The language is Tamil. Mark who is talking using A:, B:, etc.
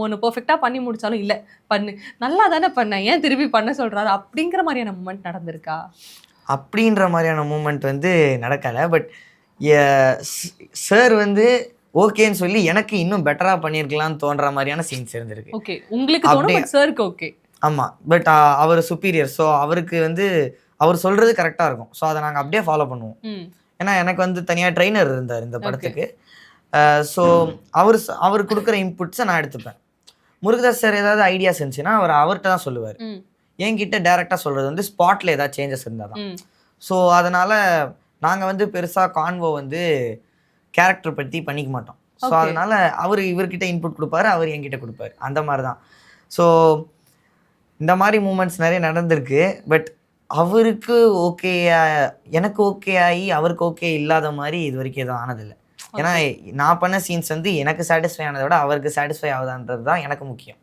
A: ஒன்று பெர்ஃபெக்ட்டா பண்ணி முடிச்சாலும், இல்ல பண்ணு. நல்லா தானே பண்ண. ஏன் திருப்பி பண்ண சொல்றாரு? அப்படிங்கிற மாரியான மூமெண்ட் நடந்திருக்கா?
B: அப்படின்ற மாதிரியான மூமெண்ட் வந்து நடக்கலை. பட் சார் வந்து ஓகேன்னு சொல்லி எனக்கு இன்னும் பெட்டராக பண்ணியிருக்கலாம்னு தோன்ற மாதிரியான சீன்ஸ் இருந்திருக்கு.
A: ஓகே. உங்களுக்கு தோணும்,
B: அப்படியே
A: பட் சாருக்கு ஓகே.
B: ஆமாம். But our superior. ஸோ அவருக்கு வந்து அவர் சொல்கிறது கரெக்டாக இருக்கும். ஸோ அதை நாங்கள் அப்படியே ஃபாலோ பண்ணுவோம். ஏன்னா எனக்கு வந்து தனியாக ட்ரெயினர் இருந்தார் இந்த படத்துக்கு. ஸோ அவர் கொடுக்குற இன்புட்ஸை நான் எடுத்துப்பேன். முருகதாஸ் சார் ஏதாவது ஐடியாஸ் இருந்துச்சுன்னா அவர்கிட்ட தான் சொல்லுவார். என்கிட்ட டைரெக்டாக சொல்கிறது வந்து ஸ்பாட்டில் ஏதாவது சேஞ்சஸ் இருந்தால் தான். ஸோ அதனால் நாங்கள் வந்து பெருசாக கான்வோ வந்து கேரக்டர் பற்றி பண்ணிக்க மாட்டோம். ஸோ அதனால் அவர் இவர்கிட்ட இன்புட் கொடுப்பாரு, அவர் என்கிட்ட கொடுப்பாரு. அந்த மாதிரி தான். ஸோ இந்த மாதிரி மூமெண்ட்ஸ் நிறைய நடந்திருக்கு. பட் அவருக்கு ஓகே, எனக்கு ஓகே ஆகி அவருக்கு ஓகே இல்லாத மாதிரி இது வரைக்கும் எதுவும் ஆனதில்லை. ஏன்னா நான் பண்ண சீன்ஸ் வந்து எனக்கு சாட்டிஸ்ஃபை ஆனதை விட அவருக்கு சாட்டிஸ்ஃபை ஆகுதான்றது தான் எனக்கு முக்கியம்.